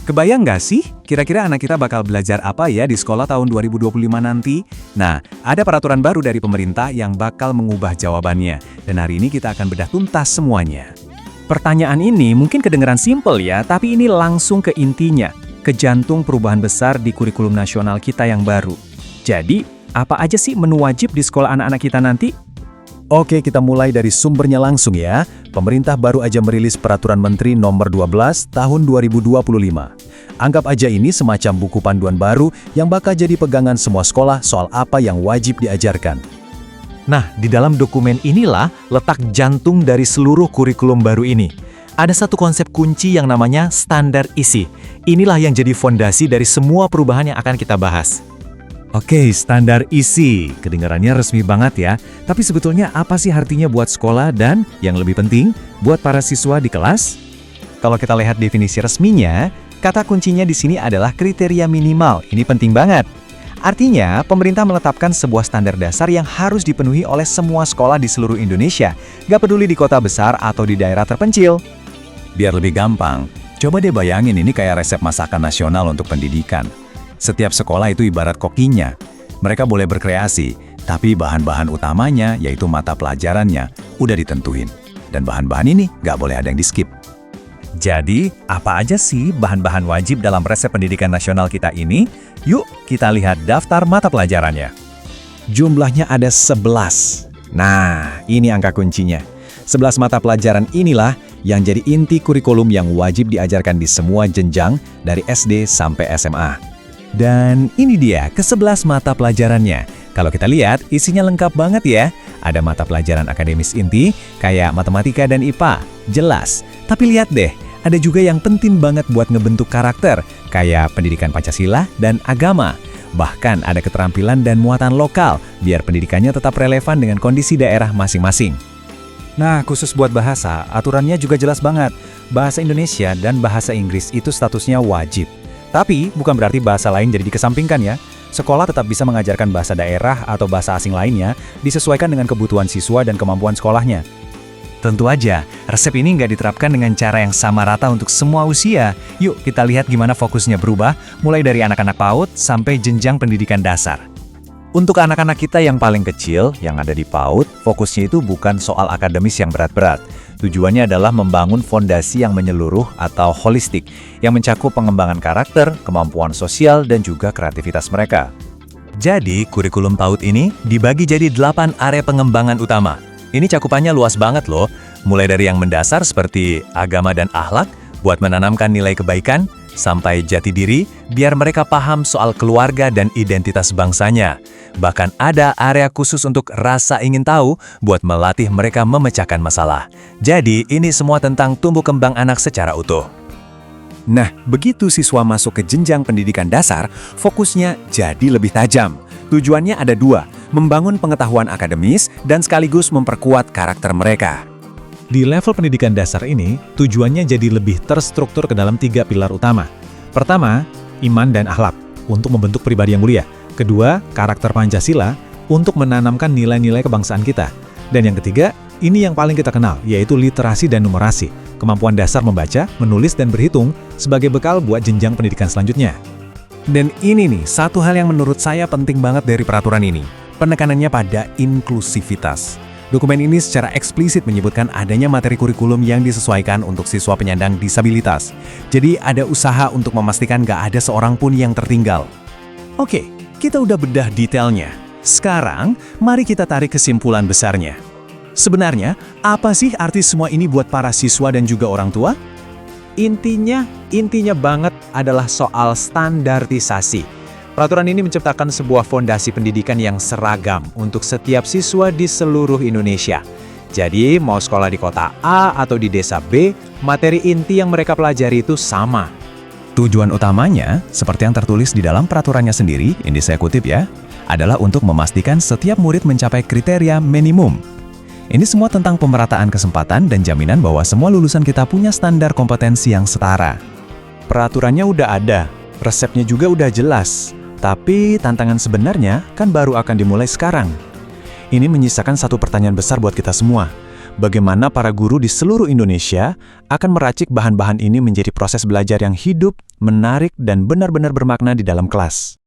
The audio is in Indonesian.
Kebayang nggak sih, kira-kira anak kita bakal belajar apa ya di sekolah tahun 2025 nanti? Nah, ada peraturan baru dari pemerintah yang bakal mengubah jawabannya. Dan hari ini kita akan bedah tuntas semuanya. Pertanyaan ini mungkin kedengeran simpel ya, tapi ini langsung ke intinya, ke jantung perubahan besar di kurikulum nasional kita yang baru. Jadi, apa aja sih menu wajib di sekolah anak-anak kita nanti? Oke, kita mulai dari sumbernya langsung ya. Pemerintah baru aja merilis Peraturan Menteri Nomor 12 Tahun 2025. Anggap aja ini semacam buku panduan baru yang bakal jadi pegangan semua sekolah soal apa yang wajib diajarkan. Nah, di dalam dokumen inilah letak jantung dari seluruh kurikulum baru ini. Ada satu konsep kunci yang namanya standar isi. Inilah yang jadi fondasi dari semua perubahan yang akan kita bahas. Oke, standar isi. Kedengarannya resmi banget ya. Tapi sebetulnya apa sih artinya buat sekolah dan, yang lebih penting, buat para siswa di kelas? Kalau kita lihat definisi resminya, kata kuncinya di sini adalah kriteria minimal. Ini penting banget. Artinya, pemerintah menetapkan sebuah standar dasar yang harus dipenuhi oleh semua sekolah di seluruh Indonesia. Gak peduli di kota besar atau di daerah terpencil. Biar lebih gampang, coba deh bayangin ini kayak resep masakan nasional untuk pendidikan. Setiap sekolah itu ibarat kokinya. Mereka boleh berkreasi, tapi bahan-bahan utamanya, yaitu mata pelajarannya, udah ditentuin. Dan bahan-bahan ini nggak boleh ada yang di-skip. Jadi, apa aja sih bahan-bahan wajib dalam resep pendidikan nasional kita ini? Yuk, kita lihat daftar mata pelajarannya. Jumlahnya ada 11. Nah, ini angka kuncinya. 11 mata pelajaran inilah yang jadi inti kurikulum yang wajib diajarkan di semua jenjang dari SD sampai SMA. Dan ini dia ke-11 mata pelajarannya. Kalau kita lihat, isinya lengkap banget ya. Ada mata pelajaran akademis inti, kayak matematika dan IPA. Jelas. Tapi lihat deh, ada juga yang penting banget buat ngebentuk karakter, kayak pendidikan Pancasila dan agama. Bahkan ada keterampilan dan muatan lokal, biar pendidikannya tetap relevan dengan kondisi daerah masing-masing. Nah, khusus buat bahasa, aturannya juga jelas banget. Bahasa Indonesia dan bahasa Inggris itu statusnya wajib. Tapi, bukan berarti bahasa lain jadi dikesampingkan ya. Sekolah tetap bisa mengajarkan bahasa daerah atau bahasa asing lainnya, disesuaikan dengan kebutuhan siswa dan kemampuan sekolahnya. Tentu aja, resep ini nggak diterapkan dengan cara yang sama rata untuk semua usia. Yuk, kita lihat gimana fokusnya berubah, mulai dari anak-anak PAUD sampai jenjang pendidikan dasar. Untuk anak-anak kita yang paling kecil, yang ada di PAUD, fokusnya itu bukan soal akademis yang berat-berat. Tujuannya adalah membangun fondasi yang menyeluruh atau holistik, yang mencakup pengembangan karakter, kemampuan sosial, dan juga kreativitas mereka. Jadi, kurikulum PAUD ini dibagi jadi 8 area pengembangan utama. Ini cakupannya luas banget loh, mulai dari yang mendasar seperti agama dan akhlak, buat menanamkan nilai kebaikan, sampai jati diri, biar mereka paham soal keluarga dan identitas bangsanya. Bahkan ada area khusus untuk rasa ingin tahu buat melatih mereka memecahkan masalah. Jadi, ini semua tentang tumbuh kembang anak secara utuh. Nah, begitu siswa masuk ke jenjang pendidikan dasar, fokusnya jadi lebih tajam. Tujuannya ada 2, membangun pengetahuan akademis dan sekaligus memperkuat karakter mereka. Di level pendidikan dasar ini, tujuannya jadi lebih terstruktur ke dalam 3 pilar utama. Pertama, iman dan akhlak, untuk membentuk pribadi yang mulia. Kedua, karakter Pancasila, untuk menanamkan nilai-nilai kebangsaan kita. Dan yang ketiga, ini yang paling kita kenal, yaitu literasi dan numerasi, kemampuan dasar membaca, menulis, dan berhitung sebagai bekal buat jenjang pendidikan selanjutnya. Dan ini nih, satu hal yang menurut saya penting banget dari peraturan ini, penekanannya pada inklusivitas. Dokumen ini secara eksplisit menyebutkan adanya materi kurikulum yang disesuaikan untuk siswa penyandang disabilitas. Jadi ada usaha untuk memastikan gak ada seorang pun yang tertinggal. Oke, kita udah bedah detailnya. Sekarang, mari kita tarik kesimpulan besarnya. Sebenarnya, apa sih arti semua ini buat para siswa dan juga orang tua? Intinya banget adalah soal standarisasi. Peraturan ini menciptakan sebuah fondasi pendidikan yang seragam untuk setiap siswa di seluruh Indonesia. Jadi, mau sekolah di kota A atau di desa B, materi inti yang mereka pelajari itu sama. Tujuan utamanya, seperti yang tertulis di dalam peraturannya sendiri, ini saya kutip ya, adalah untuk memastikan setiap murid mencapai kriteria minimum. Ini semua tentang pemerataan kesempatan dan jaminan bahwa semua lulusan kita punya standar kompetensi yang setara. Peraturannya udah ada, resepnya juga udah jelas. Tapi tantangan sebenarnya kan baru akan dimulai sekarang. Ini menyisakan satu pertanyaan besar buat kita semua. bagaimana para guru di seluruh Indonesia akan meracik bahan-bahan ini menjadi proses belajar yang hidup, menarik, dan benar-benar bermakna di dalam kelas.